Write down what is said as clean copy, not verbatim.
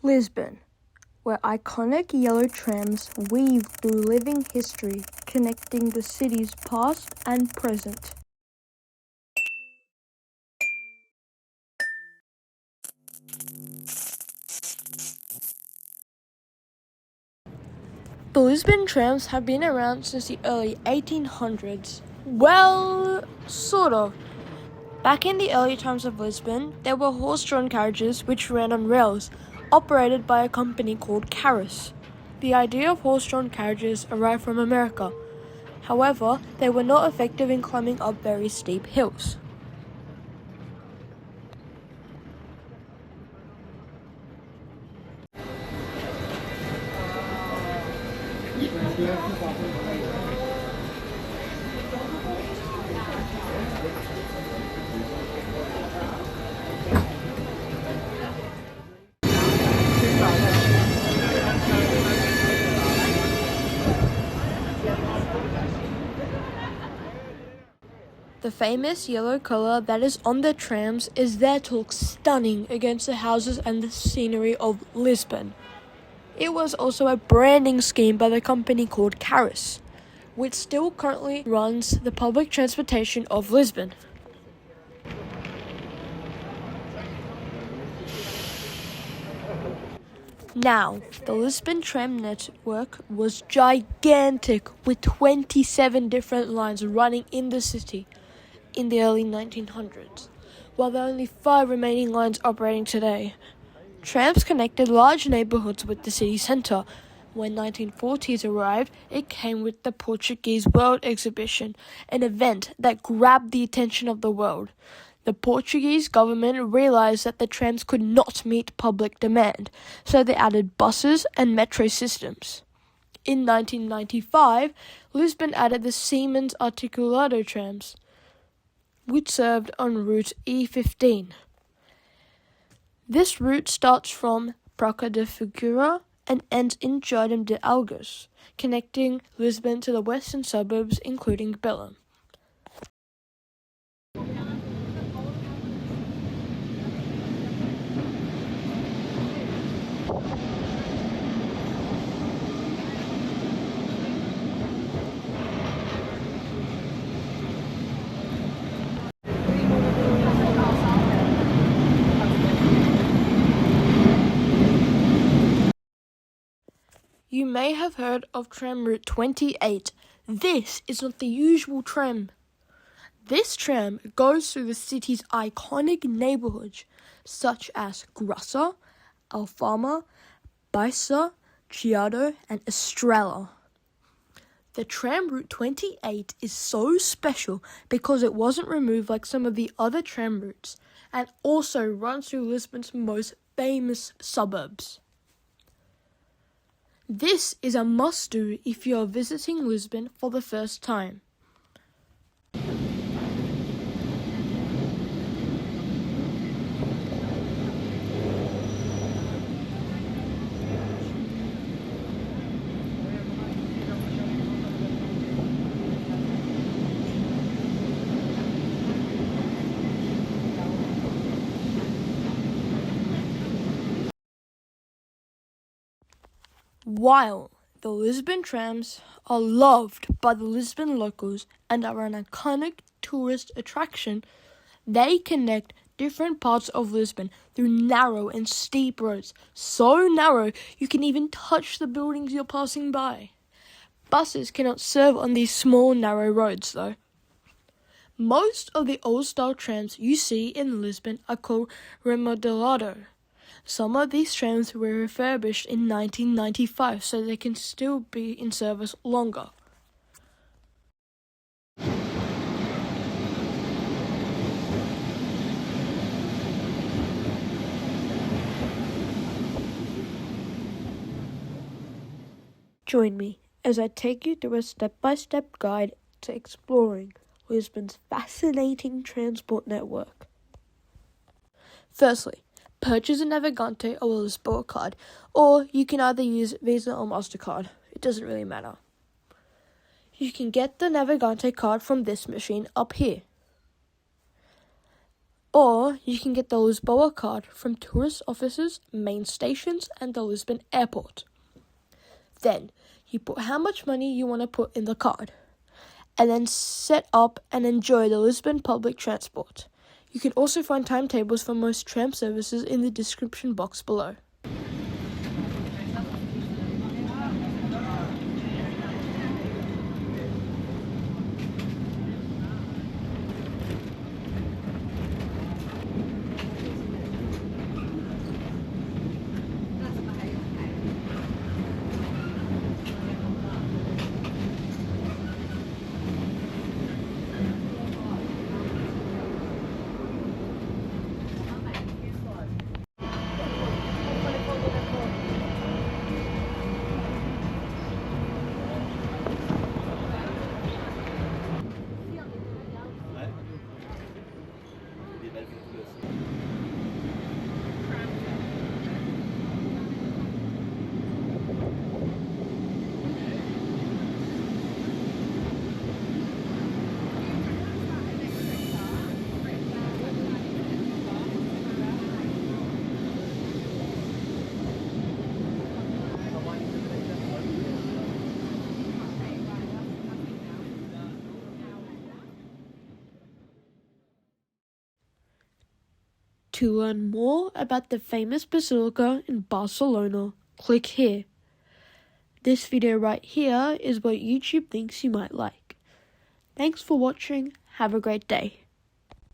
Lisbon, where iconic yellow trams weave through living history, connecting the city's past and present. The Lisbon trams have been around since the early 1800s. Well, sort of. Back in the early times of Lisbon, there were horse-drawn carriages which ran on rails, operated by a company called Carris. The idea of horse-drawn carriages arrived from America. However, they were not effective in climbing up very steep hills. The famous yellow colour that is on the trams is there to look stunning against the houses and the scenery of Lisbon. It was also a branding scheme by the company called Carris, which still currently runs the public transportation of Lisbon. Now, the Lisbon tram network was gigantic with 27 different lines running in the city in the early 1900s, while there are only 5 remaining lines operating today. Trams connected large neighborhoods with the city center. When 1940s arrived, it came with the Portuguese World Exhibition, an event that grabbed the attention of the world. The Portuguese government realized that the trams could not meet public demand, so they added buses and metro systems. In 1995, Lisbon added the Siemens Articulado trams, which served on Route E15. This route starts from Praça da Figueira and ends in Jardim de Algas, connecting Lisbon to the western suburbs, including Belém. You may have heard of tram route 28. This is not the usual tram. This tram goes through the city's iconic neighborhoods, such as Graça, Alfama, Baixa, Chiado, and Estrela. The tram route 28 is so special because it wasn't removed like some of the other tram routes, and also runs through Lisbon's most famous suburbs. This is a must-do if you are visiting Lisbon for the first time. While the Lisbon trams are loved by the Lisbon locals and are an iconic tourist attraction, they connect different parts of Lisbon through narrow and steep roads, so narrow you can even touch the buildings you're passing by. Buses cannot serve on these small, narrow roads, though. Most of the old-style trams you see in Lisbon are called remodelado. Some of these trams were refurbished in 1995, so they can still be in service longer. Join me as I take you through a step-by-step guide to exploring Lisbon's fascinating transport network. Firstly, purchase a Navigante or a Lisboa card, or you can either use Visa or MasterCard. It doesn't really matter. You can get the Navigante card from this machine up here. Or you can get the Lisboa card from tourist offices, main stations, and the Lisbon airport. Then you put how much money you want to put in the card, and then set up and enjoy the Lisbon public transport. You can also find timetables for most tram services in the description box below. To learn more about the famous basilica in Barcelona, click here. This video right here is what YouTube thinks you might like. Thanks for watching. Have a great day.